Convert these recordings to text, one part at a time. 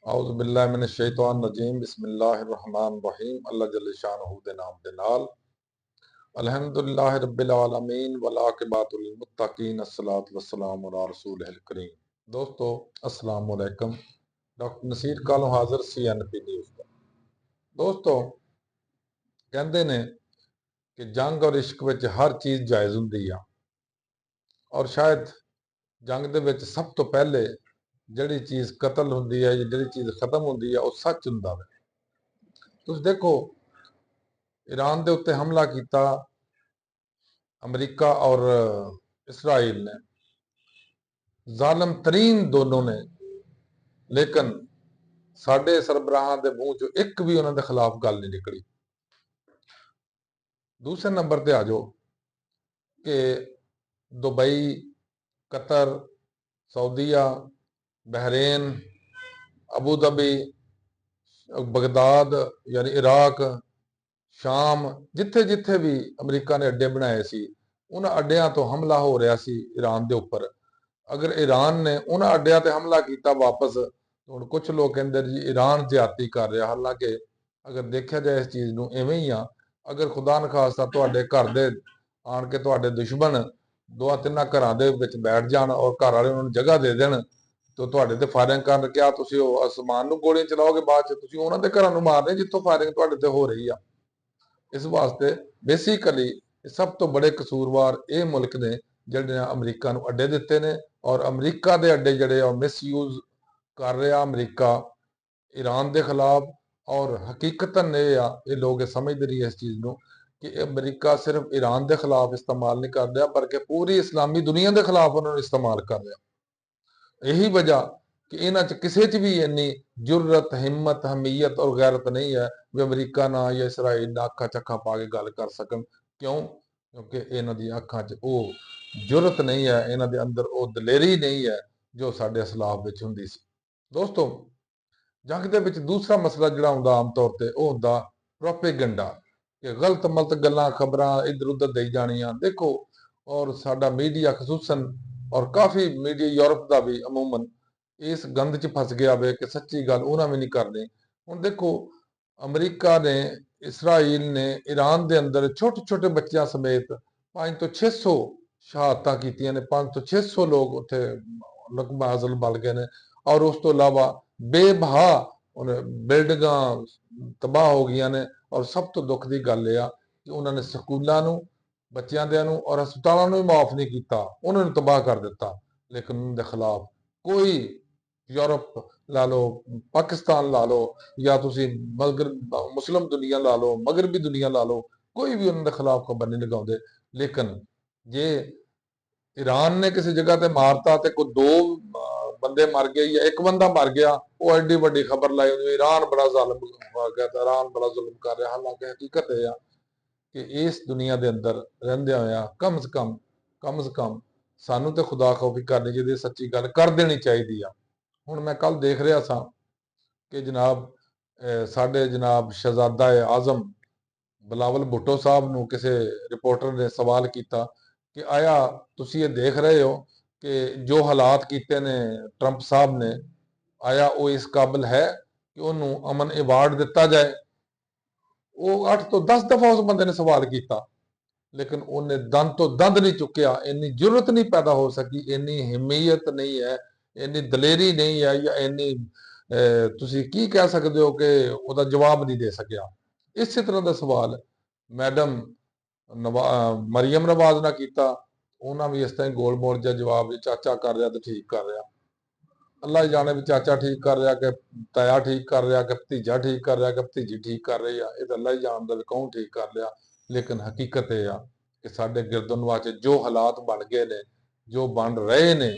ਆਊਜ਼ੁ ਬਿल्लाहि मिनश शैतानिर रजीम बिस्मिल्लाहिर रहमानिर रहीम अल्लाह जल्ल शानहू दे नाम दे नाल अल्हम्दुलिल्लाहि रब्बिल आलमीन वल आकिबतु लिल मुत्तकीन अस्सलातु वस्सलामु अला रसूलिल करीम। दोस्तों अस्सलामु अलैकुम। डॉक्टर नसीर कालों हाजिर CNP न्यूज़ ਦਾ। ਦੋਸਤੋ ਕਹਿੰਦੇ ਨੇ ਕਿ ਜੰਗ ਔਰ ਇਸ਼ਕ ਵਿੱਚ ਹਰ ਚੀਜ਼ ਜਾਇਜ਼ ਹੁੰਦੀ ਆ ਔਰ ਸ਼ਾਇਦ ਜੰਗ ਦੇ ਵਿੱਚ ਸਭ ਤੋਂ ਪਹਿਲੇ ਜਿਹੜੀ ਚੀਜ਼ ਕਤਲ ਹੁੰਦੀ ਹੈ, ਜਿਹੜੀ ਚੀਜ਼ ਖਤਮ ਹੁੰਦੀ ਹੈ, ਉਹ ਸੱਚ ਹੁੰਦਾ ਹੈ। ਤੁਸੀਂ ਦੇਖੋ ईरान ਦੇ ਉੱਤੇ ਹਮਲਾ ਕੀਤਾ अमरीका और इसराइल ने, जालिम तरीन दोनों ने, लेकिन साडे सरबराहां दे मूंह चो एक भी उन्हां दे खिलाफ गल नहीं निकली। दूसरे नंबर ते आ जाओ कि दुबई, कतर, सऊदीया, बहरेन, अबू धाबी, बगदाद यानी इराक, शाम, जिथे जिथे भी अमरीका ने अड्डे बनाए सी उन्हां अड्डियां तो हमला हो रहा सी ईरान के उपर। अगर ईरान ने उन्हां अड्डियां ते हमला किया वापस तो हुण कुछ लोग कहंदे जी ईरान ज्यादती कर रहा, हालांकि अगर देखा जाए इस चीज़ नूं इवें ही आ। अगर खुदा न खास्ता तुहाडे घर दे आण के तुहाडे दुश्मन दो तिन्नां घरां दे विच बैठ जाण और घर वाले उन्हां नूं जगह दे देण तो तुहाडे ते फायरिंग करन, क्या तुसीं ओह आसमान नूं गोलियां चलाओगे? बाद च तुसीं उन्हां दे घरां नूं मारने जिੱਥੋਂ फायरिंग तुहाडे ते हो रही आ। इस वास्ते बेसिकली सब तो बड़े कसूरवार ये मुल्क ने जिहड़े अमरीका नूं अड्डे दिते ने और अमरीका के अड्डे जिहड़े मिसयूज कर रहा अमरीका ईरान के खिलाफ। और हकीकतन ये लोग समझते नहीं इस चीज़ को कि अमरीका सिर्फ ईरान के खिलाफ इस्तेमाल नहीं कर रहा बल्कि पूरी इस्लामी दुनिया के खिलाफ उन्होंने इस्तेमाल कर रहा। यही वजह कि इन्हां च किसी च भी इन्नी जुर्रत, हिम्मत, हमीयत और गैरत नहीं है भी अमरीका ना या इसराइल ना अखा चखा पा के गल कर सकन। क्यों? क्योंकि इन्हां दी अखां च वो जुर्रत नहीं है, इन्हां दे अंदर वो दलेरी नहीं है जो साडे इस्लाम विच हुंदी सी। दोस्तों जंग दे विच दूसरा मसला जिहड़ा हुंदा आम तौर ते वो हुंदा प्रोपेगेंडा, कि गलत मलत गल्लां खबरां इधर उधर दई जाणियां। देखो और साडा मीडिया खसूसन और काफ़ी मीडिया यूरोप का भी अमूमन इस गंद च फस गया वे कि सच्ची गल उन्हां भी नहीं करनी। हुण देखो अमरीका ने, इसराइल ने ईरान के अंदर छोटे छोटे बच्चों समेत 500 तो 600 शहादतां कीतियां ने, 500 तो 600 लोग उत्थे लकमाजल बल गए ने। और उस तो इलावा बेबहा बिल्डिंगां तबाह हो गई ने। और सब तो दुख की गल यह कि उन्होंने स्कूलों नूं, बच्चों दे नूं और हस्पतालों नूं माफ नहीं किया, उन्होंने तबाह कर दिता। लेकिन उनके खिलाफ कोई यूरोप ला लो, पाकिस्तान ला लो या तुसी मुस्लिम दुनिया ला लो, मगरबी दुनिया ला लो, कोई भी उन्होंने खिलाफ खबर नहीं लगाते। लेकिन जे ईरान ने किसी जगह ते मारता तो कोई दो बंदे मर गए या एक बंदा मर गया, वो एडी वड्डी खबर लाई ईरान बड़ा जालिम हो गया, ईरान बड़ा जुल्म कर रहा। हालांकि हकीकत यह है कि इस दुनिया के अंदर रहिंदे होया कम से कम सानू तो खुदा खौफी करनी चाहिए, सच्ची गल कर देनी चाहिए। हुण मैं कल देख रहा था कि जनाब साडे जनाब शहजादा आजम बिलावल भुट्टो साहब नूं किसी रिपोर्टर ने सवाल किया कि आया तुसी ये देख रहे हो कि जो हालात किए ने ट्रंप साहब ने, आया वो इस काबिल है कि उन्होंने अमन अवार्ड दिता जाए? वो 8 तो 10 दफा उस बंदे ने सवाल किया, लेकिन उन्हें दंद तो दंद नहीं चुकया। इन्नी जरूरत नहीं पैदा हो सकी, इन्नी हिम्मत नहीं है, इन्नी दलेरी नहीं है, या इन्नी तुसी की कह सकते हो कि उसका जवाब नहीं दे सकिया। इस तरह का सवाल मैडम मरियम नवाज ने किया, उन्हें भी इस तरह गोल मोल जहा जवाब चाचा कर रहा तो ठीक कर रहा। अल्लाह जाने भी चाचा ठीक कर रहा कि ताया ठीक कर रहा कि भतीजा ठीक कर रहा कि भतीजी ठीक कर रही है, ये तो अल्लाह ही जानता भी कौन ठीक कर रहा। लेकिन हकीकत यह आ कि साडे गिरदनवा च जो हालात बन गए ने, जो बन रहे ने,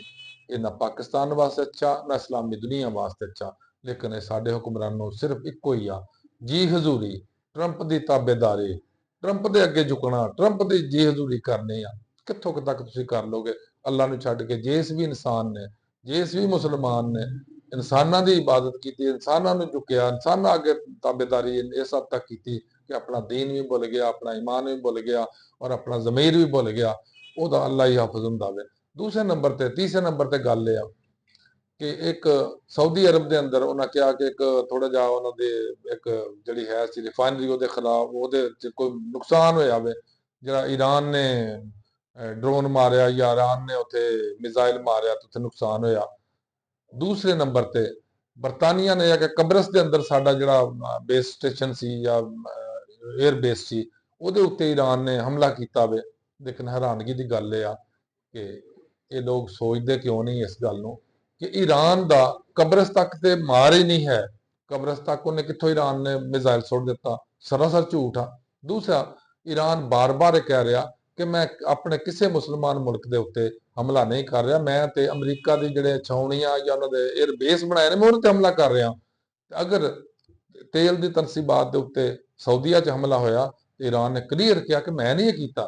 ये ना पाकिस्तान वास्ते अच्छा ना इस्लामी दुनिया वास्ते अच्छा। लेकिन ये साडे हुक्मरानों सिर्फ इको ही आ, जी हजूरी, ट्रंप की ताबेदारी, ट्रंप के अगे झुकना, ट्रंप की जी हजूरी करनी आ। कित्थों तक तुसीं कर लोगे? अल्लाह नूं छड्ड के जिस भी इंसान ने, जिस भी मुसलमान ने इंसानों की इबादत की, इंसानों ने झुकया, इंसानों अगे ताबेदारी इस हद तक की कि अपना दीन भी भुल गया, अपना ईमान भी भुल गया और अपना जमीर भी भुल गया। वो तो अल्लाह ही हाफिज हुंदा वे। दूसरे नंबर ते, तीसरे नंबर ते गल यह ਕਿ ਇੱਕ ਸਾਊਦੀ ਅਰਬ ਦੇ ਅੰਦਰ ਉਹਨਾਂ ਕਿਹਾ ਕਿ ਇੱਕ ਥੋੜਾ ਜਿਹਾ ਉਹਨਾਂ ਦੇ ਇੱਕ ਜਿਹੜੀ ਹੈ ਸੀ ਰਿਫਾਈਨਰੀ ਉਹਦੇ ਖਿਲਾਫ ਉਹਦੇ ਚ ਕੋਈ ਨੁਕਸਾਨ ਹੋਇਆ ਵੇ, ਜਿਹੜਾ ਈਰਾਨ ਨੇ ਡਰੋਨ ਮਾਰਿਆ ਜਾਂ ਈਰਾਨ ਨੇ ਉੱਥੇ ਮਿਜ਼ਾਈਲ ਮਾਰਿਆ ਤੇ ਉੱਥੇ ਨੁਕਸਾਨ ਹੋਇਆ। ਦੂਸਰੇ ਨੰਬਰ ਤੇ ਬਰਤਾਨੀਆ ਨੇ ਆ ਕਿ ਕਬਰਸ ਦੇ ਅੰਦਰ ਸਾਡਾ ਜਿਹੜਾ ਬੇਸ ਸਟੇਸ਼ਨ ਸੀ ਜਾਂ 에ਅਰ ਬੇਸ ਸੀ ਉਹਦੇ ਉੱਤੇ ਈਰਾਨ ਨੇ ਹਮਲਾ ਕੀਤਾ ਵੇ। ਲੇਕਿਨ ਹੈਰਾਨਗੀ ਦੀ ਗੱਲ ਇਹ ਆ ਕਿ ਇਹ ਲੋਕ ਸੋਚਦੇ ਕਿਉਂ ਨਹੀਂ ਇਸ ਗੱਲ ਨੂੰ ਕਿ ਈਰਾਨ ਦਾ ਕਬਰਸ ਤੱਕ ਤੇ ਮਾਰ ਹੀ ਨਹੀਂ ਹੈ। ਕਬਰਸ ਤੱਕ ਉਹਨੇ ਕਿੱਥੋਂ ਈਰਾਨ ਨੇ ਮਿਜ਼ਾਈਲ ਸੁੱਟ ਦਿੱਤਾ, ਸਰਾਸਰ ਝੂਠ ਆ। ਦੂਸਰਾ, ਈਰਾਨ ਬਾਰ-ਬਾਰ ਇਹ ਕਹਿ ਰਿਹਾ ਕਿ ਮੈਂ ਆਪਣੇ ਕਿਸੇ ਮੁਸਲਮਾਨ ਮੁਲਕ ਦੇ ਉੱਤੇ ਹਮਲਾ ਨਹੀਂ ਕਰ ਰਿਹਾ, ਮੈਂ ਤੇ ਅਮਰੀਕਾ ਦੀ ਜਿਹੜੇ ਛਾਉਣੀਆਂ ਜਾਂ ਉਹਨਾਂ ਦੇ 에ਅਰ ਬੇਸ ਬਣਾਏ ਨੇ ਮੈਂ ਉਹਨਾਂ ਤੇ ਹਮਲਾ ਕਰ ਰਿਹਾ। ਅਗਰ ਤੇਲ ਦੀ ਤਰਸੀਬਾਤ ਦੇ ਉੱਤੇ ਸਾਊਦੀਆ 'ਚ ਹਮਲਾ ਹੋਇਆ ਤੇ ਈਰਾਨ ਨੇ ਕਲੀਅਰ ਕਿਹਾ ਕਿ ਮੈਂ ਨਹੀਂ ਇਹ ਕੀਤਾ।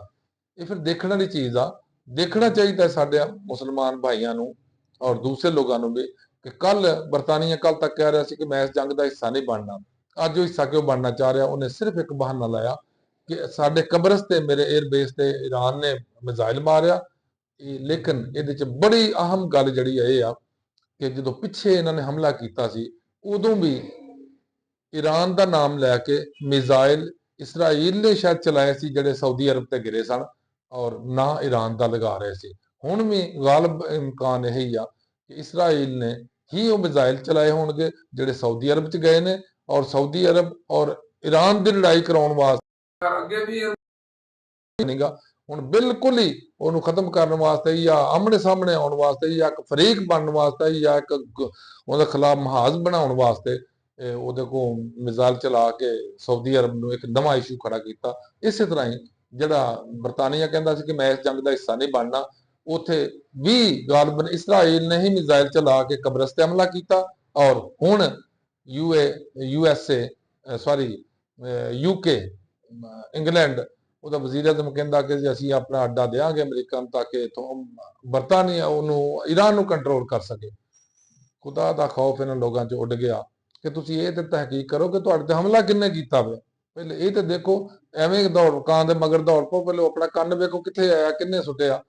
ਇਹ ਫਿਰ ਦੇਖਣ ਵਾਲੀ ਚੀਜ਼ ਆ। ਦੇਖਣਾ ਚਾਹੀਦਾ ਸਾਡੇ ਮੁਸਲਮਾਨ ਭਾਈਆਂ ਨੂੰ ਔਰ ਦੂਸਰੇ ਲੋਕਾਂ ਨੂੰ ਵੀ ਕਿ ਕੱਲ ਬਰਤਾਨੀਆ ਕੱਲ ਤੱਕ ਕਹਿ ਰਿਹਾ ਸੀ ਕਿ ਮੈਂ ਇਸ ਜੰਗ ਦਾ ਹਿੱਸਾ ਨਹੀਂ ਬਣਨਾ। ਅੱਜ ਉਹ ਹਿੱਸਾ ਕਿਉਂ ਬਣਨਾ ਚਾਹ ਰਿਹਾ? ਉਹਨੇ ਸਿਰਫ ਇੱਕ ਬਹਾਨਾ ਲਾਇਆ ਕਿ ਸਾਡੇ ਕਬਰਸ ਤੇ ਮੇਰੇ 에ਅਰ ਬੇਸ ਤੇ ਈਰਾਨ ਨੇ ਮਿਜ਼ਾਈਲ ਮਾਰਿਆ। ਲੇਕਿਨ ਇਹਦੇ 'ਚ ਬੜੀ ਅਹਿਮ ਗੱਲ ਜਿਹੜੀ ਇਹ ਆ ਕਿ ਜਦੋਂ ਪਿੱਛੇ ਇਹਨਾਂ ਨੇ ਹਮਲਾ ਕੀਤਾ ਸੀ ਉਦੋਂ ਵੀ ਈਰਾਨ ਦਾ ਨਾਮ ਲੈ ਕੇ ਮਿਜ਼ਾਈਲ ਇਸਰਾਈਲ ਨੇ ਸ਼ਾਇਦ ਚਲਾਏ ਸੀ ਜਿਹੜੇ ਸਾਊਦੀ ਅਰਬ ਤੇ ਗਿਰੇ ਸਨ ਔਰ ਨਾ ਈਰਾਨ ਦਾ ਲਗਾ ਰਹੇ ਸੀ। ਹੁਣ ਵੀ ਗਾਲਬ ਇਮਕਾਨ ਇਹ ਹੀ ਆ ਕਿ ਇਸਰਾਈਲ ਨੇ ਹੀ ਉਹ ਮਿਜ਼ਾਈਲ ਚਲਾਏ ਹੋਣਗੇ ਜਿਹੜੇ ਸਾਊਦੀ ਅਰਬ 'ਚ ਗਏ ਨੇ ਔਰ ਸਾਊਦੀ ਅਰਬ ਔਰ ਈਰਾਨ ਦੀ ਲੜਾਈ ਕਰਾਉਣ ਵਾਸਤੇ ਅੱਗੇ ਵੀ ਨਹੀਂਗਾ। ਹੁਣ ਬਿਲਕੁਲ ਹੀ ਉਹਨੂੰ ਖਤਮ ਕਰਨ ਵਾਸਤੇ ਜਾਂ ਆਮਣੇ ਸਾਹਮਣੇ ਆਉਣ ਵਾਸਤੇ ਜਾਂ ਇੱਕ ਫਰੀਕ ਬਣਨ ਵਾਸਤੇ ਜਾਂ ਇੱਕ ਉਹਦੇ ਖਿਲਾਫ ਮਹਾਜ਼ ਬਣਾਉਣ ਵਾਸਤੇ ਉਹਦੇ ਕੋਲ ਮਿਜ਼ਾਈਲ ਚਲਾ ਕੇ ਸਾਊਦੀ ਅਰਬ ਨੂੰ ਇੱਕ ਨਵਾਂ ਇਸ਼ੂ ਖੜਾ ਕੀਤਾ। ਇਸੇ ਤਰ੍ਹਾਂ ਹੀ ਜਿਹੜਾ ਬਰਤਾਨੀਆ ਕਹਿੰਦਾ ਸੀ ਕਿ ਮੈਂ ਇਸ ਜੰਗ ਦਾ ਹਿੱਸਾ ਨਹੀਂ ਬਣਨਾ, ਉੱਥੇ ਵੀ ਗਾਲਬਨ ਇਸਰਾਈਲ ਨੇ ਹੀ ਮਿਜ਼ਾਈਲ ਚਲਾ ਕੇ ਕਬਰਸ ਤੇ ਹਮਲਾ ਕੀਤਾ ਔਰ ਹੁਣ ਯੂਕੇ ਇੰਗਲੈਂਡ ਉਹਦਾ ਵਜ਼ੀਰ ਆਜ਼ਮ ਕਹਿੰਦਾ ਕਿ ਅਸੀਂ ਆਪਣਾ ਅੱਡਾ ਦੇਵਾਂਗੇ ਅਮਰੀਕਾ ਨੂੰ ਤਾਂ ਕਿ ਇੱਥੋਂ ਬਰਤਾਨੀਆ ਉਹਨੂੰ ਈਰਾਨ ਨੂੰ ਕੰਟਰੋਲ ਕਰ ਸਕੇ। ਖੁਦਾ ਦਾ ਖੌਫ ਇਹਨਾਂ ਲੋਕਾਂ 'ਚ ਉੱਡ ਗਿਆ ਕਿ ਤੁਸੀਂ ਇਹ ਤੇ ਤਹਿਕੀਕ ਕਰੋ ਕਿ ਤੁਹਾਡੇ ਤੇ ਹਮਲਾ ਕਿੰਨੇ ਕੀਤਾ ਵੇ। ਪਹਿਲੇ ਇਹ ਤੇ ਦੇਖੋ, ਐਵੇਂ ਦੌੜ ਕਾਂ ਦੇ ਮਗਰ ਦੌੜ ਪਓ, ਪਹਿਲੇ ਆਪਣਾ ਕੰਨ ਵੇਖੋ ਕਿੱਥੇ ਆਇਆ, ਕਿੰਨੇ ਸੁੱਟਿਆ।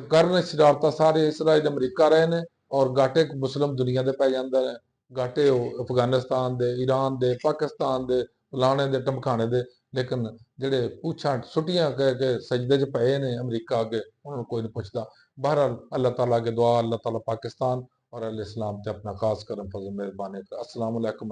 ਕਰਨ ਸ਼ਰਾਰਤਾਂ ਸਾਰੇ ਇਸਰਾਈਲ ਅਮਰੀਕਾ ਰਹੇ ਨੇ ਔਰ ਗਾਟੇ ਮੁਸਲਮ ਦੁਨੀਆ ਦੇ ਪੈ ਜਾਂਦੇ ਨੇ। ਗਾਟੇ ਉਹ ਅਫਗਾਨਿਸਤਾਨ ਦੇ, ਈਰਾਨ ਦੇ, ਪਾਕਿਸਤਾਨ ਦੇ, ਫਲਾਣੇ ਦੇ, ਟਮਕਾਣੇ ਦੇ। ਲੇਕਿਨ ਜਿਹੜੇ ਪੁੱਛਾਂ ਸੁੱਟੀਆਂ ਕਹਿ ਕੇ ਸਜਦੇ 'ਚ ਪਏ ਨੇ ਅਮਰੀਕਾ ਅੱਗੇ, ਉਹਨਾਂ ਨੂੰ ਕੋਈ ਨਹੀਂ ਪੁੱਛਦਾ। बहरहाल अल्लाह ताला के दुआ, अल्लाह ताला पाकिस्तान और अल इस्लाम पे अपना खास करम फजल मेहरबानी। अस्सलाम वालेकुम।